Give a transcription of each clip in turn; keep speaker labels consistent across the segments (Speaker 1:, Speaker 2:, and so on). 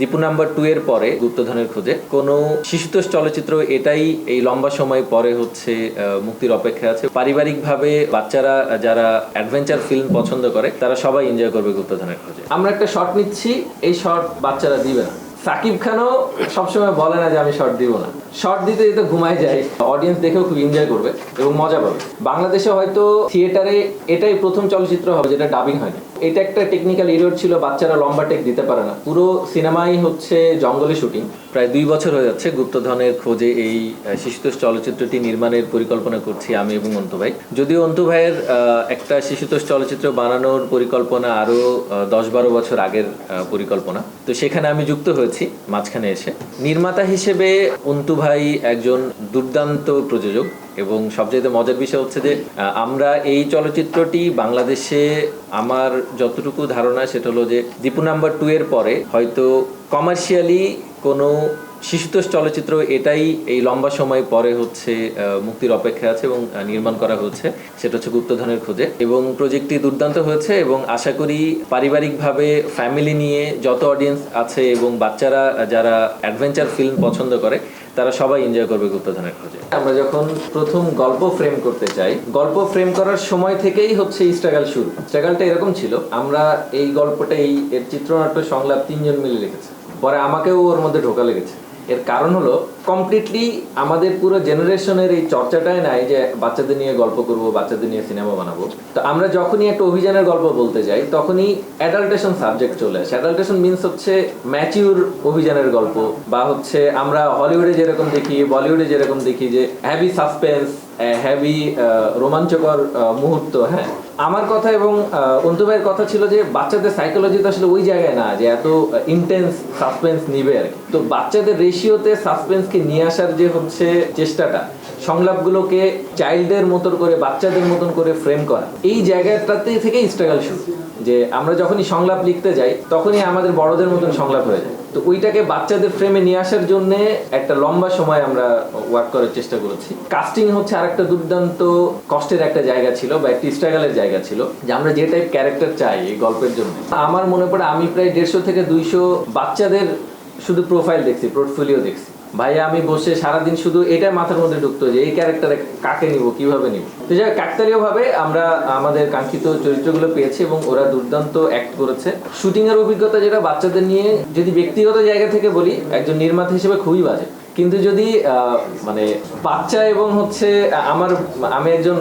Speaker 1: Dipu number 2 এর পরে গুপ্তধনের খোঁজে কোনো শিশুতোষ চলচ্চিত্র এটাই এই লম্বা সময় পরে হচ্ছে মুক্তির অপেক্ষা আছে। পারিবারিকভাবে বাচ্চারা যারা অ্যাডভেঞ্চার ফিল্ম পছন্দ করে তারা সবাই এনজয় করবে গুপ্তধনের খোঁজে। আমরা একটা শর্ট নিচ্ছি, এই শর্ট বাচ্চারা দিবে না। সাকিব খানও সবসময় বলে না যে আমি শর্ট দিব না, শর্ট দিতে দিতে ঘুমায় যায়, অডিয়েন্স দেখেও খুব এনজয় করবে এবং মজা পাবে। বাংলাদেশে হয়তো থিয়েটারে এটাই প্রথম চলচ্চিত্র হবে যেটা ডাবিং হয়নি। এটা একটা টেকনিক্যাল এরর ছিল, বাচ্চারা লম্বা টেক দিতে পারে না। পুরো সিনেমাই হচ্ছে জঙ্গলে শুটিং। প্রায় 2 বছর হয়ে যাচ্ছে গুপ্তধনের খোঁজে এই শিশুতোষ চলচ্চিত্রটি নির্মাণের পরিকল্পনা করছি আমি এবং অন্তু ভাই। যদিও অন্তু ভাইয়ের একটা শিশুতোষ চলচ্চিত্র বানানোর পরিকল্পনা আরও 10-12 বছর আগের পরিকল্পনা, তো সেখানে আমি যুক্ত হয়েছি মাঝখানে এসে। নির্মাতা হিসেবে অন্তু ভাই একজন দুর্দান্ত প্রযোজক এবং সবচেয়ে মজার বিষয় হচ্ছে যে আমরা এই চলচ্চিত্রটি বাংলাদেশে, আমার যতটুকু ধারণা সেটা হলো যে দীপু নাম্বার 2 এর পরে হয়তো কমার্শিয়ালি কোনো শিশুতোষ চলচ্চিত্র এটাই এই লম্বা সময় পরে হচ্ছে মুক্তির অপেক্ষা আছে এবং নির্মাণ করা হচ্ছে, সেটা হচ্ছে গুপ্তধনের খোঁজে। এবং প্রজেক্টটি দুর্দান্ত হয়েছে এবং আশা করি পারিবারিকভাবে ফ্যামিলি নিয়ে যত অডিয়েন্স আছে এবং বাচ্চারা যারা অ্যাডভেঞ্চার ফিল্ম পছন্দ করে তারা সবাই এনজয় করবে গুপ্তধনের খোঁজে। আমরা যখন প্রথম গল্প ফ্রেম করতে চাই, গল্প ফ্রেম করার সময় থেকেই হচ্ছে স্ট্রাগল শুরু। স্ট্রাগলটা এরকম ছিল, আমরা এই গল্পটা এর চিত্রনাট্য সংলাপ 3 জন মিলে লিখেছি, পরে আমাকেও ওর মধ্যে ঢোকা লেগেছে। এর কারণ হলো কমপ্লিটলি আমাদের পুরো জেনারেশনের এই চর্চাটাই নাই যে বাচ্চাদের নিয়ে গল্প করব, বাচ্চাদের নিয়ে সিনেমা বানাবো। তো আমরা যখনই একটা অভিযানের গল্প বলতে যাই তখনই অ্যাডাল্টেশন সাবজেক্ট চলে আসে। অ্যাডাল্টেশন মিনস হচ্ছে ম্যাচিউর অভিযানের গল্প, বা হচ্ছে আমরা হলিউডে যেরকম দেখি, বলিউডে যেরকম দেখি যে হ্যাভি সাসপেন্স, হ্যাভি রোমাঞ্চকর মুহূর্ত। হ্যাঁ, আমার কথা এবং অন্তু ভাইয়ের কথা ছিল যে বাচ্চাদের সাইকোলজি তো আসলে ওই জায়গায় না যে এত ইন্টেন্স সাসপেন্স নিবে আর কি। তো বাচ্চাদের রেশিওতে সাসপেন্সকে নিয়ে আসার যে হচ্ছে চেষ্টাটা, সংলাপগুলোকে চাইল্ডের মতন করে, বাচ্চাদের মতন করে ফ্রেম করা, এই জায়গাটাতে থেকেই স্ট্রাগল শুরু। যে আমরা যখনই সংলাপ লিখতে যাই তখনই আমাদের বড়দের মতন সংলাপ হয়ে যায়। তো ওইটাকে বাচ্চাদের ফ্রেমে নিয়ে আসার জন্য একটা লম্বা সময় আমরা ওয়ার্ক করার চেষ্টা করেছি। কাস্টিং হচ্ছে আরেকটা দুর্দান্ত কষ্টের একটা জায়গা ছিল, বা একটি স্ট্রাগলের জায়গা ছিল, যে আমরা যে টাইপ ক্যারেক্টার চাই এই গল্পের জন্য। আমার মনে পড়ে আমি প্রায় 150 থেকে 200 বাচ্চাদের শুধু প্রোফাইল দেখছি, পোর্টফোলিও দেখছি। ভাইয়া আমি বসে সারাদিন শুধু এটা মাথার মধ্যে ঢুকতো যে এই ক্যারেক্টারে কাকে নিব, কিভাবে নিব। তো যাই কাকতালীয় ভাবে আমরা আমাদের কাঙ্ক্ষিত চরিত্রগুলো পেয়েছি এবং ওরা দুর্দান্ত অ্যাক্ট করেছে। শুটিং এর অভিজ্ঞতা যেটা বাচ্চাদের নিয়ে, যদি ব্যক্তিগত জায়গা থেকে বলি, একজন নির্মাতা হিসেবে খুবই বাজে। কিন্তু যদি মানে বাচ্চা এবং হচ্ছে আমি একজন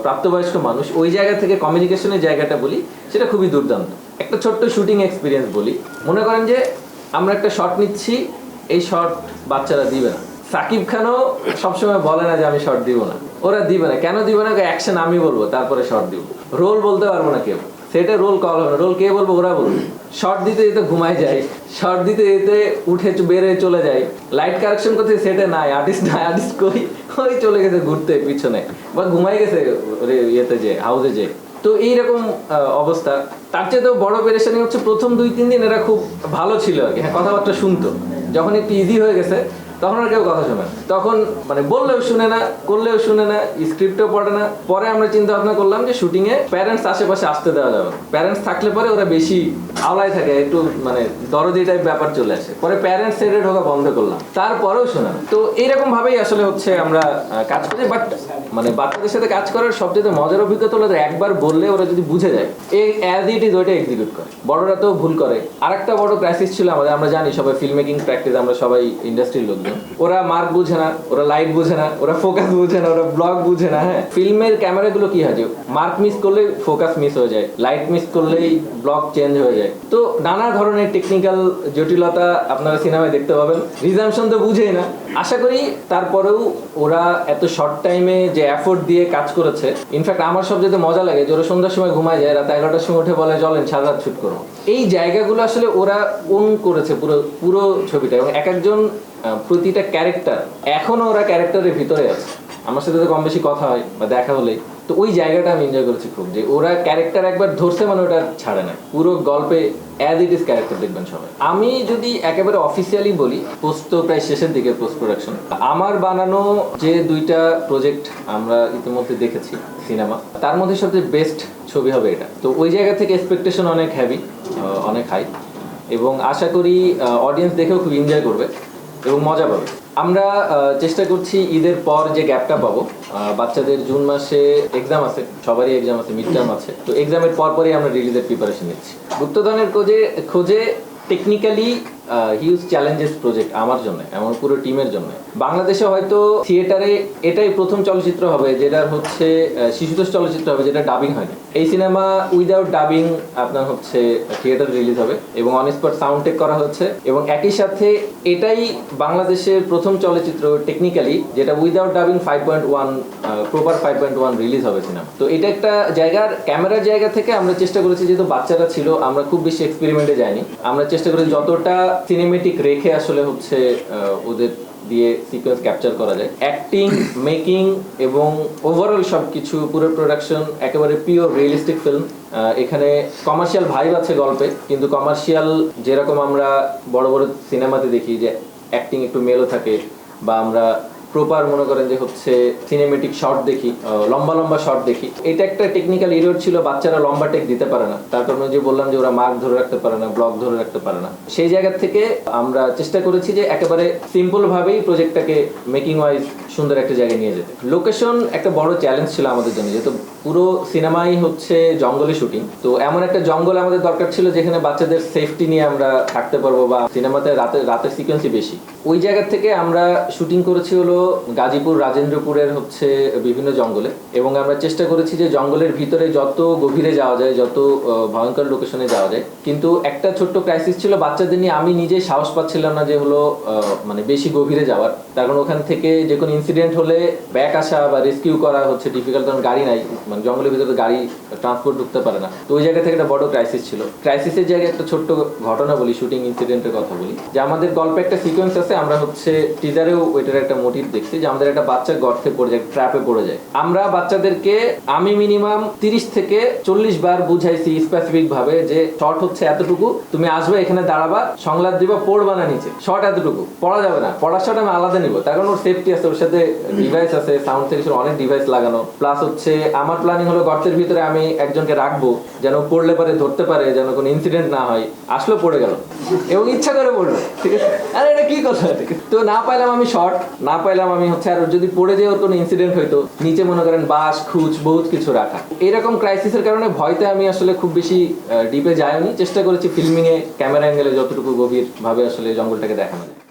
Speaker 1: প্রাপ্তবয়স্ক মানুষ, ওই জায়গা থেকে কমিউনিকেশনের জায়গাটা বলি, সেটা খুবই দুর্দান্ত। একটা ছোট্ট শুটিং এক্সপিরিয়েন্স বলি। মনে করেন যে আমরা একটা শর্ট নিচ্ছি, এই শর্ট বাচ্চারা দিবে না। সাকিব খানও সবসময় বলে না যে আমি শর্ট দিব না, ওরা দিবে না। কেন দিবে না? অ্যাকশন আমি বলবো, তারপরে শর্ট দিব। রোল বলতে পারবো না কেউ, সেটা রোল কল হবে না। রোল কে বলবো? ওরা বলবে। শর্ট দিতে দিতে ঘুমায় যায়, শর্ট দিতে দিতে উঠে বের হয়ে চলে যায়। লাইট কারেকশন করতে সেটা নাই, আর্টিস্ট নাই, আর্টিস্ট কই চলে গেছে ঘুরতে পিছনে, বা ঘুমাই গেছে ইয়েতে যে হাউসে যে। তো এইরকম অবস্থা। তার চেয়ে তো বড় পেরেশানি হচ্ছে প্রথম 2-3 দিন এরা খুব ভালো ছিল আর কি, হ্যাঁ, কথাবার্তা শুনতো। যখন একটু ইজি হয়ে গেছে তখন আর কেউ কথা শোনে, তখন মানে বললেও শুনে না, করলেও শুনে না, স্ক্রিপ্টও পড়ে না। পরে আমরা চিন্তা ভাবনা করলাম যে শুটিংয়ে প্যারেন্টস আশেপাশে আসতে দেওয়া যাবে। প্যারেন্টস থাকলে পরে ওরা বেশি আওলায় থাকে, একটু মানে দরদি টাইপ ব্যাপার চলে আসে। পরে প্যারেন্টস সাইডে ঢোকা বন্ধ করলাম, তারপরেও শোনা না। তো এইরকম ভাবেই আসলে হচ্ছে আমরা কাজ করি। বাট মানে বাচ্চাদের সাথে কাজ করার সবচেয়ে মজার অভিজ্ঞতা হলো একবার বললে ওরা যদি বুঝে যায়, এই অ্যাজ ইট ইজ ওইটা এক্সিকিউট করে। বড়রা তো ভুল করে। আরেকটা বড় ক্রাইসিস ছিল আমাদের, আমরা জানি সবাই ফিল্ম মেকিং প্র্যাকটিস, আমরা সবাই ইন্ডাস্ট্রির লোকজন। ওরা মার্ক বুঝে না, ওরা লাইট বুঝে না, ওরা ফোকাস বুঝে না, ওরা ব্লক বুঝে না। হ্যাঁ, ফিল্মের ক্যামেরাগুলো কি হয় যে মার্ক মিস করলে ফোকাস মিস হয়ে যায়, লাইট মিস করলেই ব্লক চেঞ্জ হয়ে যায়। তো নানা ধরনের টেকনিক্যাল জটিলতা আপনারা সিনেমায় দেখতে পাবেন। রিজাম্পশন তো বুঝেই না। আশা করি তারপরেও ওরা এত শর্ট টাইমে যে এফোর্ট দিয়ে কাজ করেছে। ইনফ্যাক্ট আমার সবচেয়ে মজা লাগে যে ওরা সন্ধ্যার সময় ঘুমায় যায়, রাত 11টার সময় উঠে বলে চলেন সারা রাত শুট করবো। এই জায়গাগুলো আসলে ওরা ওন করেছে পুরো ছবিটা, এবং এক একজন প্রতিটা ক্যারেক্টার এখনো ওরা ক্যারেক্টারের ভিতরে আছে। আমার সাথে তো কম বেশি কথা হয় বা দেখা হলেই, তো ওই জায়গাটা আমি এনজয় করেছি খুব, যে ওরা ক্যারেক্টার একবার ধরছে মানে ওটা ছাড়ে না। পুরো গল্পে অ্যাজ ইট ইজ ক্যারেক্টার দেখবেন সবাই। আমি যদি একেবারে অফিসিয়ালি বলি, পোস্ট তো প্রায় শেষের দিকে, পোস্ট প্রোডাকশন। আমার বানানো যে 2টা প্রজেক্ট আমরা ইতিমধ্যে দেখেছি সিনেমা, তার মধ্যে সবচেয়ে বেস্ট ছবি হবে এটা। তো ওই জায়গা থেকে এক্সপেকটেশন অনেক হ্যাভি, অনেক হাই। এবং আশা করি অডিয়েন্স দেখেও খুব এনজয় করবে এবং মজা পাবে। আমরা চেষ্টা করছি ঈদের পর যে গ্যাপটা পাবো, বাচ্চাদের জুন মাসে এক্সাম আছে, সবারই এক্সাম আছে, মিড টার্ম আছে, তো এক্সামের পরই আমরা রিলিজের প্রিপারেশন নিচ্ছি। গুপ্তধনের খোঁজে টেকনিক্যালি হিউজ চ্যালেঞ্জেস প্রজেক্ট আমার জন্য, আমার পুরো টিমের জন্য। বাংলাদেশে হয়তো থিয়েটারে এটাই প্রথম চলচ্চিত্র হবে যেটার হচ্ছে শিশুতোষ চলচ্চিত্র হবে যেটা ডাবিং হয়নি। এই সিনেমা উইদাউট ডাবিং আপনার হচ্ছে থিয়েটার রিলিজ হবে এবং অন স্পট সাউন্ড টেক করা হচ্ছে, এবং একই সাথে এটাই বাংলাদেশের প্রথম চলচ্চিত্র টেকনিক্যালি যেটা উইদাউট ডাবিং 5.1 প্রপার 5.1 রিলিজ হবে সিনেমা। তো এটা একটা ক্যামেরার জায়গা থেকে আমরা চেষ্টা করেছি, যেহেতু বাচ্চারা ছিল আমরা খুব বেশি এক্সপেরিমেন্টে যাইনি, আমরা চেষ্টা করেছি যতটা সিনেমেটিক রেখে আসলে হচ্ছে ওদের দিয়ে সিকোয়েন্স ক্যাপচার করা যায়। অ্যাক্টিং, মেকিং এবং ওভারঅল সবকিছু, পুরো প্রোডাকশন একেবারে পিওর রিয়েলিস্টিক ফিল্ম। এখানে কমার্শিয়াল ভাইব আছে গল্পে, কিন্তু কমার্শিয়াল যেরকম আমরা বড় বড় সিনেমাতে দেখি যে অ্যাক্টিং একটু মেলো থাকে, বা আমরা প্রপার মনে করেন যে হচ্ছে সিনেমেটিক শট দেখি, লম্বা লম্বা শট দেখি, এটা একটা টেকনিক্যাল এরর ছিল। বাচ্চারা লম্বা টেক দিতে পারে না, তার কারণে যে বললাম যে ওরা মার্ক ধরে রাখতে পারে না, ব্লক ধরে রাখতে পারে না। সেই জায়গা থেকে আমরা চেষ্টা করেছি যে একেবারে সিম্পল ভাবেই প্রজেক্টটাকে মেকিং ওয়াইজ সুন্দর একটা জায়গায় নিয়ে যেতে। লোকেশন একটা বড় চ্যালেঞ্জ ছিল আমাদের জন্য, যেহেতু পুরো সিনেমাই হচ্ছে জঙ্গলে শুটিং, তো এমন একটা জঙ্গল আমাদের দরকার ছিল যেখানে বাচ্চাদের সেফটি নিয়ে আমরা থাকতে পারবো, বা সিনেমাতে রাতের সিকোয়েন্সই বেশি। ওই জায়গা থেকে আমরা শুটিং করেছি হলো গাজীপুর, রাজেন্দ্রপুরের হচ্ছে বিভিন্ন জঙ্গলে, এবং আমরা চেষ্টা করেছি যে জঙ্গলের ভিতরে যত গভীরে যাওয়া যায়, যত ভয়ঙ্কর লোকেশনে যাওয়া যায়। কিন্তু একটা ছোট্ট ক্রাইসিস ছিল, বাচ্চাদের নিয়ে আমি নিজেই সাহস পাচ্ছিলাম না যে হলো মানে বেশি গভীরে যাওয়ার, তার কারণ ওখান থেকে যে কোনো ইনসিডেন্ট হলে ব্যাক আসা বা রেস্কিউ করা হচ্ছে ডিফিকাল্ট, কারণ গাড়ি নাই, মানে জঙ্গলের ভিতরে গাড়ি ট্রান্সপোর্ট ঢুকতে পারে না। তো ওই জায়গা থেকে একটা বড় ক্রাইসিস ছিল। ক্রাইসিসের জায়গায় একটা ছোট্ট ঘটনা বলি, শুটিং ইনসিডেন্টের কথা বলি, যে আমাদের গল্পে একটা সিকোয়েন্স আছে, আমরা হচ্ছে টিজারেও ওইটার একটা মোটিভ দেখছি, যে আমাদের একটা বাচ্চা গর্তে পড়ে যায়, ট্র্যাপে পড়ে যায়। আমরা বাচ্চাদেরকে আমি মিনিমাম 30 থেকে 40 বার বুঝাইছি স্পেসিফিক ভাবে যে শর্ট হচ্ছে এতটুকু, তুমি আসবে এখানে দাঁড়াবা, সংলাপ দিবা, পড়বা না নিচে, শর্ট এতটুকু, পড়া যাবে না, পড়ার শর্ট আমি আলাদা নিবো, তার কারণ ওর সেফটি আছে, ওর সাথে ডিভাইস আছে, সাউন্ড থেকে অনেক ডিভাইস লাগানো। প্লাস হচ্ছে আমার প্ল্যানিং হলো গর্তের ভিতরে আমি একজনকে রাখবো, যেন পড়লে পারে ধরতে পারে, যেন কোনো ইনসিডেন্ট না হয়। আসলো, পড়ে গেল এবং ইচ্ছা করে পড়লো, ঠিক আছে, আরে এটা কি কথা, ঠিক আছে। তো না পাইলাম আমি শর্ট, না পাইলাম আমি হচ্ছে, আর যদি পড়ে যায় ওর কোনো ইনসিডেন্ট হইতো, নিচে মনে করেন বাঁশ, খুঁজ, বহুত কিছু রাখা। এরকম ক্রাইসিসের কারণে ভয়তে আমি আসলে খুব বেশি ডিপে যাইনি, চেষ্টা করেছি ফিল্মিং এ ক্যামেরা অ্যাঙ্গেলে যতটুকু গভীর ভাবে আসলে জঙ্গলটাকে দেখানো যায়।